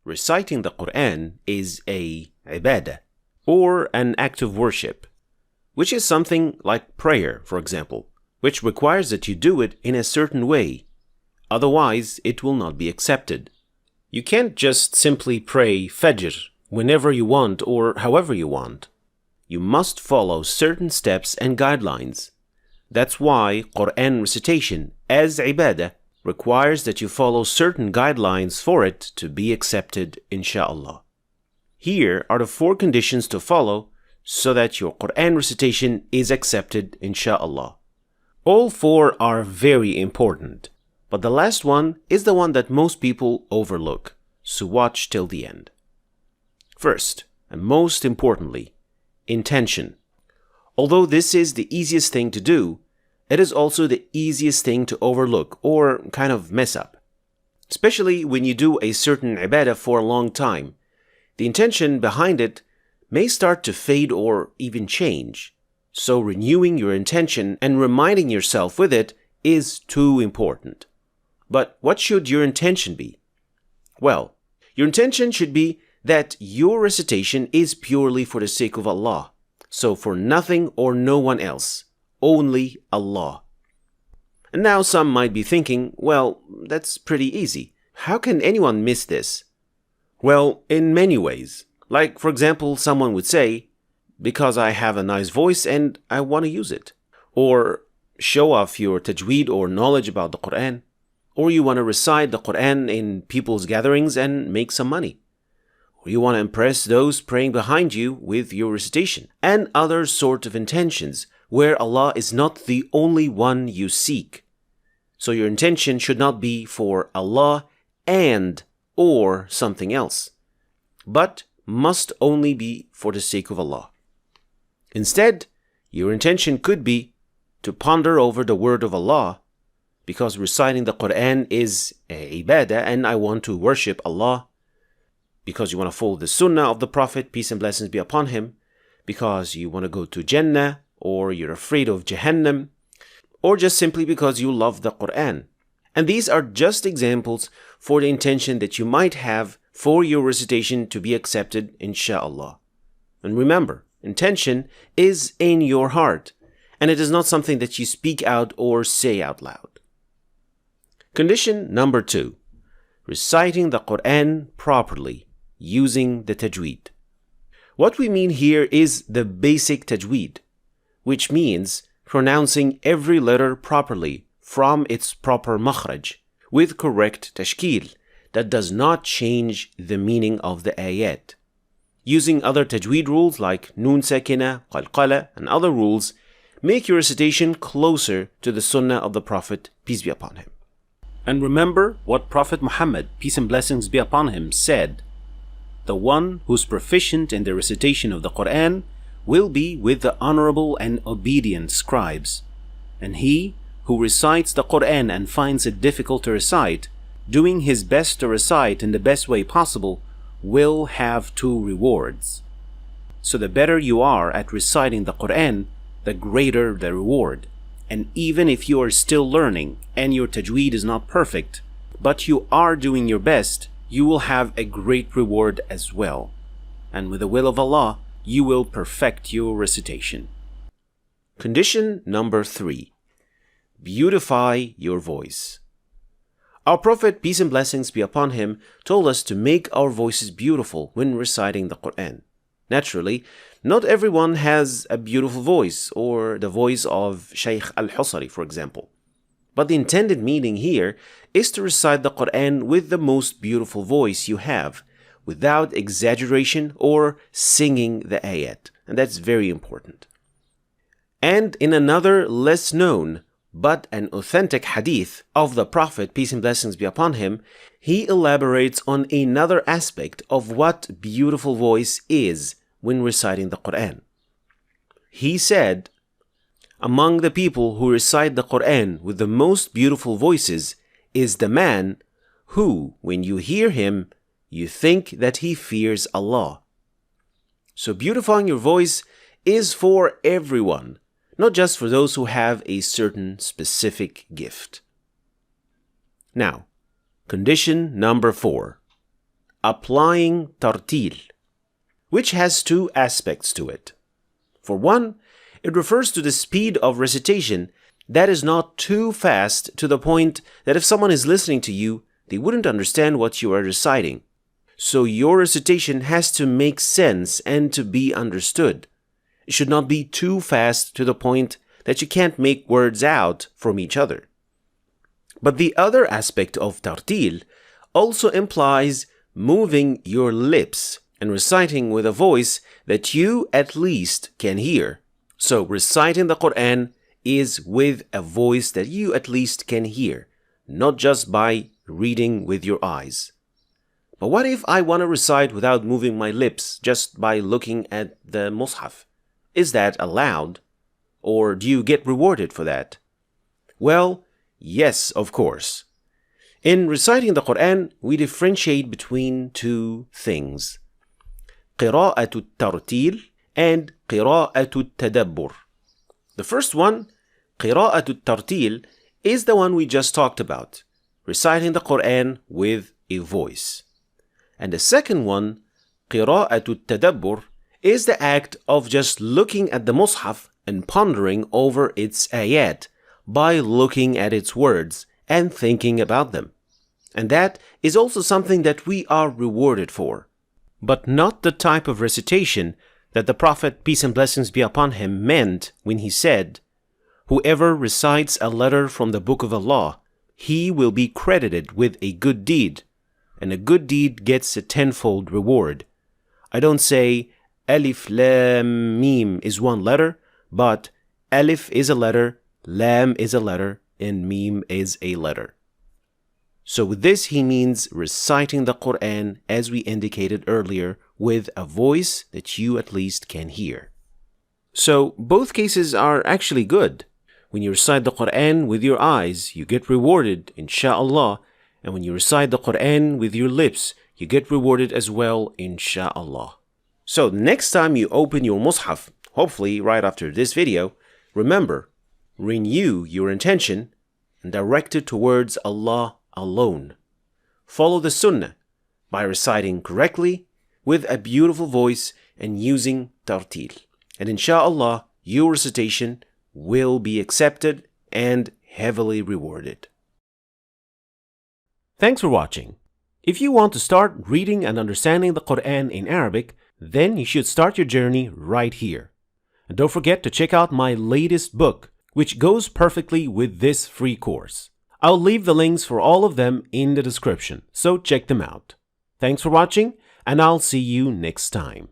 reciting the Quran is a ibadah, or an act of worship, which is something like prayer, for example, which requires that you do it in a certain way. Otherwise, it will not be accepted. You can't just simply pray Fajr whenever you want or however you want. You must follow certain steps and guidelines. That's why Quran recitation as ibadah requires that you follow certain guidelines for it to be accepted, inshaAllah. Here are the 4 conditions to follow so that your Quran recitation is accepted, inshaAllah. All 4 are very important, but the last one is the one that most people overlook, so watch till the end. First, and most importantly, intention. Although this is the easiest thing to do, it is also the easiest thing to overlook or kind of mess up. Especially when you do a certain ibadah for a long time, the intention behind it may start to fade or even change. So renewing your intention and reminding yourself with it is too important. But what should your intention be? Well, your intention should be that your recitation is purely for the sake of Allah. So for nothing or no one else, only Allah. And now some might be thinking, well, that's pretty easy. How can anyone miss this? Well, in many ways. Like, for example, someone would say, because I have a nice voice and I want to use it. Or show off your tajweed or knowledge about the Quran. Or you want to recite the Quran in people's gatherings and make some money. Or you want to impress those praying behind you with your recitation. And other sort of intentions where Allah is not the only one you seek. So your intention should not be for Allah and or something else, but must only be for the sake of Allah. Instead, your intention could be to ponder over the word of Allah, because reciting the Quran is a ibadah and I want to worship Allah, because you want to follow the sunnah of the Prophet, peace and blessings be upon him, because you want to go to Jannah, or you're afraid of Jahannam, or just simply because you love the Quran. And these are just examples for the intention that you might have for your recitation to be accepted, inshaAllah. And remember, intention is in your heart, and it is not something that you speak out or say out loud. Condition number 2, reciting the Quran properly, using the tajweed. What we mean here is the basic tajweed, which means pronouncing every letter properly from its proper makhraj, with correct tashkil, that does not change the meaning of the ayat. Using other tajweed rules like noon sakina, qalqala, and other rules, make your recitation closer to the sunnah of the Prophet, peace be upon him. And remember what Prophet Muhammad, peace and blessings be upon him, said, "The one who's proficient in the recitation of the Quran will be with the honorable and obedient scribes. And he who recites the Quran and finds it difficult to recite, doing his best to recite in the best way possible, will have 2 rewards." So the better you are at reciting the Quran, the greater the reward. And even if you are still learning and your tajweed is not perfect, but you are doing your best, you will have a great reward as well. And with the will of Allah, you will perfect your recitation. Condition number 3, beautify your voice. Our Prophet, peace and blessings be upon him, told us to make our voices beautiful when reciting the Quran. Naturally, not everyone has a beautiful voice, or the voice of Shaykh al-Husari, for example. But the intended meaning here is to recite the Quran with the most beautiful voice you have, without exaggeration or singing the ayat. And that's very important. And in another less known but an authentic hadith of the Prophet, peace and blessings be upon him, he elaborates on another aspect of what beautiful voice is when reciting the Quran. He said, "Among the people who recite the Quran with the most beautiful voices is the man who, when you hear him, you think that he fears Allah." So beautifying your voice is for everyone, not just for those who have a certain specific gift. Now, condition number 4, applying tartil, which has two aspects to it. For one, it refers to the speed of recitation that is not too fast to the point that if someone is listening to you, they wouldn't understand what you are reciting. So your recitation has to make sense and to be understood. It should not be too fast to the point that you can't make words out from each other. But the other aspect of tartil also implies moving your lips and reciting with a voice that you at least can hear. So reciting the Quran is with a voice that you at least can hear, not just by reading with your eyes. But what if I want to recite without moving my lips, just by looking at the mushaf? Is that allowed? Or do you get rewarded for that? Well, yes, of course. In reciting the Quran, we differentiate between two things: قراءة الترتيل and قراءة التدبر. The first one, قراءة الترتيل, is the one we just talked about, reciting the Quran with a voice. And the second one, قراءة التدبر, is the act of just looking at the mushaf and pondering over its ayat by looking at its words and thinking about them. And that is also something that we are rewarded for, but not the type of recitation that the Prophet, peace and blessings be upon him, meant when he said, "Whoever recites a letter from the Book of Allah, he will be credited with a good deed, and a good deed gets a tenfold reward." I don't say Alif Lam Mim is one letter, but Alif is a letter, Lam is a letter, and Mim is a letter. So with this, he means reciting the Quran, as we indicated earlier, with a voice that you at least can hear. So both cases are actually good. When you recite the Quran with your eyes, you get rewarded, insha'Allah. And when you recite the Quran with your lips, you get rewarded as well, insha'Allah. So next time you open your mushaf, hopefully right after this video, remember, renew your intention and direct it towards Allah alone. Follow the sunnah by reciting correctly with a beautiful voice and using tartil. And insha'Allah, your recitation will be accepted and heavily rewarded. Thanks for watching. If you want to start reading and understanding the Quran in Arabic, then you should start your journey right here. And don't forget to check out my latest book, which goes perfectly with this free course. I'll leave the links for all of them in the description, so check them out. Thanks for watching, and I'll see you next time.